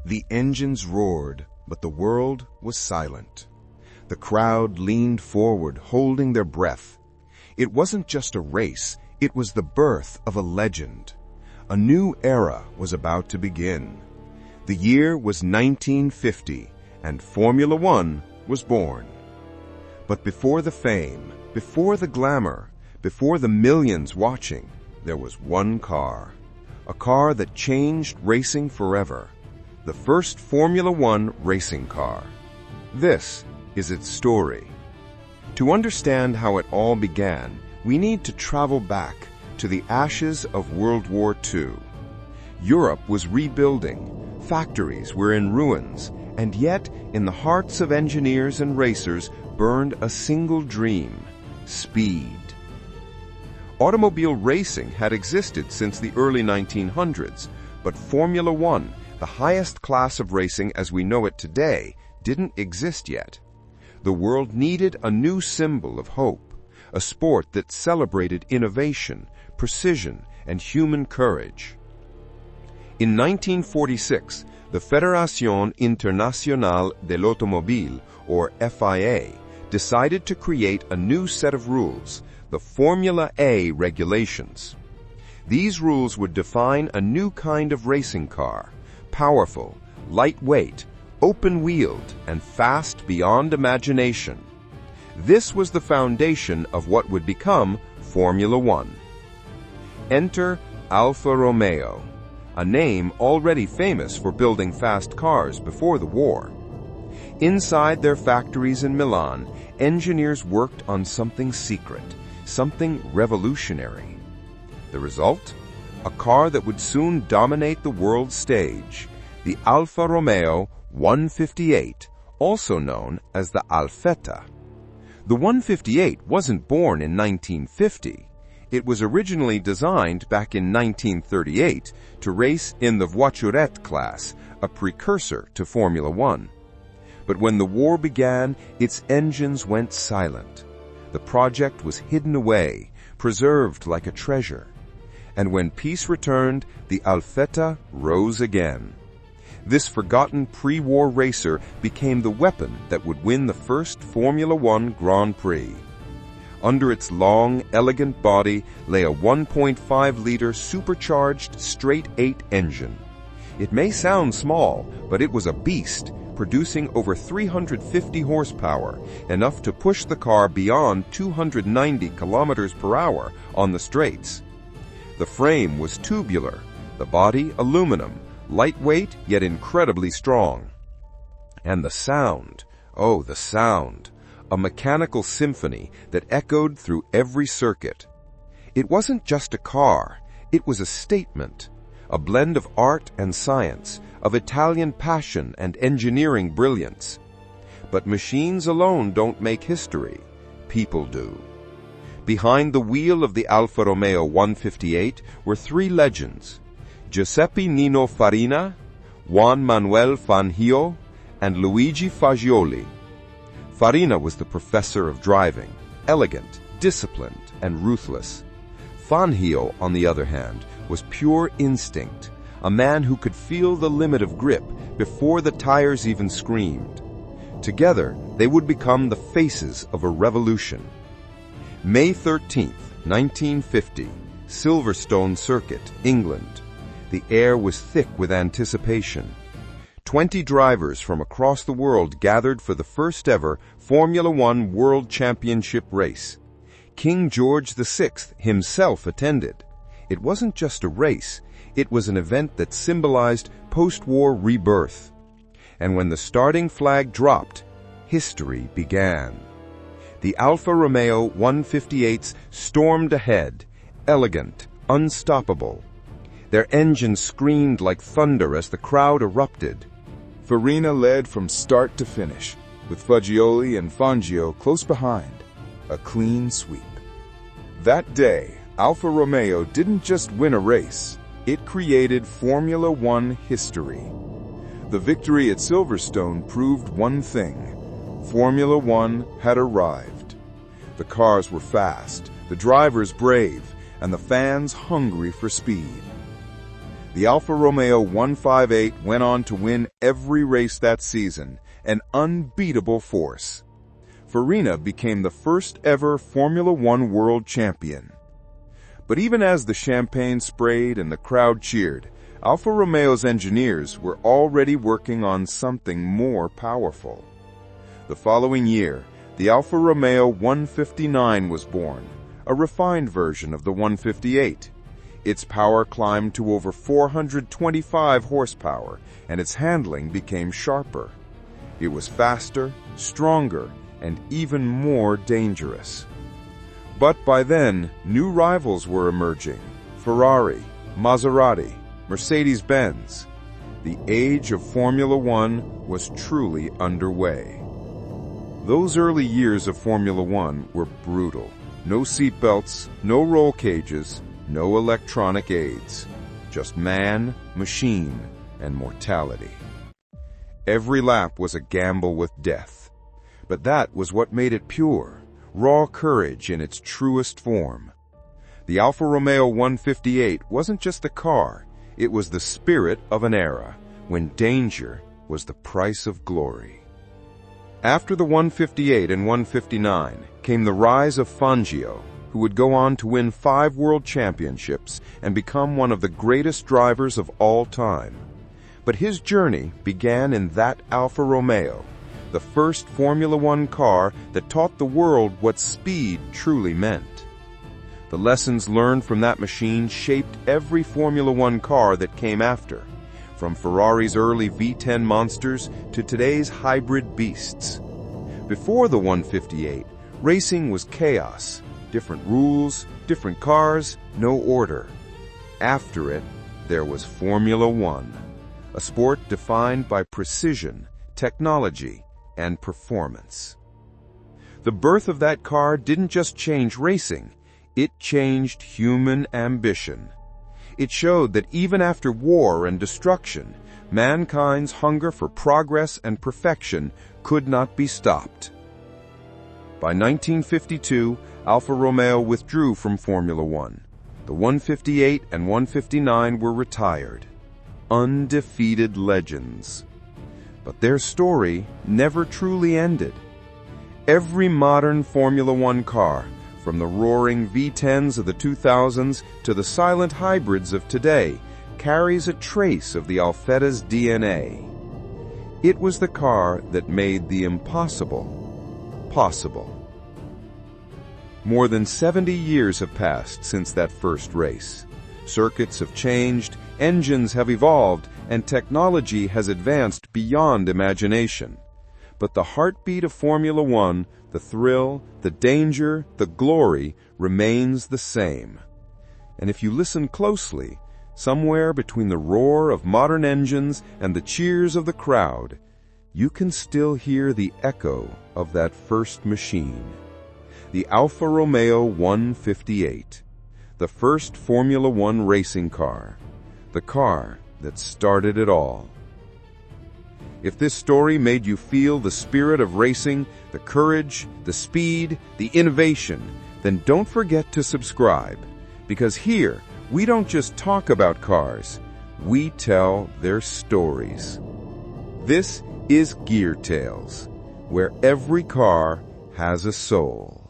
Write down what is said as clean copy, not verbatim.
The engines roared, but the world was silent. The crowd leaned forward, holding their breath. It wasn't just a race, it was the birth of a legend. A new era was about to begin. The year was 1950, and Formula One was born. But before the fame, before the glamour, before the millions watching, there was one car. A car that changed racing forever. The first Formula One racing car. This is its story. To understand how it all began, we need to travel back to the ashes of World War II. Europe was rebuilding, factories were in ruins, and yet in the hearts of engineers and racers burned a single dream: speed. Automobile racing had existed since the early 1900s, but Formula One, the highest class of racing as we know it today, didn't exist yet. The world needed a new symbol of hope, a sport that celebrated innovation, precision, and human courage. In 1946, the Fédération Internationale de l'Automobile, or FIA, decided to create a new set of rules, the Formula A regulations. These rules would define a new kind of racing car, powerful, lightweight, open-wheeled, and fast beyond imagination. This was the foundation of what would become Formula One. Enter Alfa Romeo, a name already famous for building fast cars before the war. Inside their factories in Milan, engineers worked on something secret, something revolutionary. The result? A car that would soon dominate the world stage, the Alfa Romeo 158, also known as the Alfetta. The 158 wasn't born in 1950. It was originally designed back in 1938 to race in the voiturette class, a precursor to Formula One. But when the war began, its engines went silent. The project was hidden away, preserved like a treasure. And when peace returned, the Alfetta rose again. This forgotten pre-war racer became the weapon that would win the first Formula One Grand Prix. Under its long, elegant body lay a 1.5-liter supercharged straight-eight engine. It may sound small, but it was a beast, producing over 350 horsepower, enough to push the car beyond 290 kilometers per hour on the straights. The frame was tubular, the body aluminum, lightweight yet incredibly strong. And the sound, oh, the sound, a mechanical symphony that echoed through every circuit. It wasn't just a car, it was a statement, a blend of art and science, of Italian passion and engineering brilliance. But machines alone don't make history, people do. Behind the wheel of the Alfa Romeo 158 were three legends: Giuseppe Nino Farina, Juan Manuel Fangio, and Luigi Fagioli. Farina was the professor of driving, elegant, disciplined, and ruthless. Fangio, on the other hand, was pure instinct, a man who could feel the limit of grip before the tires even screamed. Together, they would become the faces of a revolution. May 13th, 1950, Silverstone Circuit, England. The air was thick with anticipation. 20 drivers from across the world gathered for the first ever Formula One World Championship race. King George VI himself attended. It wasn't just a race, it was an event that symbolized post-war rebirth. And when the starting flag dropped, history began. The Alfa Romeo 158s stormed ahead, elegant, unstoppable. Their engines screamed like thunder as the crowd erupted. Farina led from start to finish, with Fagioli and Fangio close behind. A clean sweep. That day, Alfa Romeo didn't just win a race, it created Formula One history. The victory at Silverstone proved one thing: Formula One had arrived. The cars were fast, the drivers brave, and the fans hungry for speed. The Alfa Romeo 158 went on to win every race that season, an unbeatable force. Farina became the first ever Formula One world champion. But even as the champagne sprayed and the crowd cheered, Alfa Romeo's engineers were already working on something more powerful. The following year, the Alfa Romeo 159 was born, a refined version of the 158. Its power climbed to over 425 horsepower, and its handling became sharper. It was faster, stronger, and even more dangerous. But by then, new rivals were emerging: Ferrari, Maserati, Mercedes-Benz. The age of Formula One was truly underway. Those early years of Formula One were brutal. No seatbelts, no roll cages, no electronic aids. Just man, machine, and mortality. Every lap was a gamble with death. But that was what made it pure, raw courage in its truest form. The Alfa Romeo 158 wasn't just a car, it was the spirit of an era, when danger was the price of glory. After the 158 and 159 came the rise of Fangio, who would go on to win 5 world championships and become one of the greatest drivers of all time. But his journey began in that Alfa Romeo, the first Formula One car that taught the world what speed truly meant. The lessons learned from that machine shaped every Formula One car that came after, from Ferrari's early V10 monsters to today's hybrid beasts. Before the 158, racing was chaos. Different rules, different cars, no order. After it, there was Formula One, a sport defined by precision, technology, and performance. The birth of that car didn't just change racing, it changed human ambition. It showed that even after war and destruction, mankind's hunger for progress and perfection could not be stopped. By 1952, Alfa Romeo withdrew from Formula One. The 158 and 159 were retired. Undefeated legends. But their story never truly ended. Every modern Formula One car, from the roaring V10s of the 2000s to the silent hybrids of today, carries a trace of the Alfetta's DNA. It was the car that made the impossible possible. More than 70 years have passed since that first race. Circuits have changed, engines have evolved, and technology has advanced beyond imagination. But the heartbeat of Formula One, the thrill, the danger, the glory, remains the same. And if you listen closely, somewhere between the roar of modern engines and the cheers of the crowd, you can still hear the echo of that first machine. The Alfa Romeo 158, the first Formula One racing car, the car that started it all. If this story made you feel the spirit of racing, the courage, the speed, the innovation, then don't forget to subscribe, because here we don't just talk about cars, we tell their stories. This is GearTales, where every car has a soul.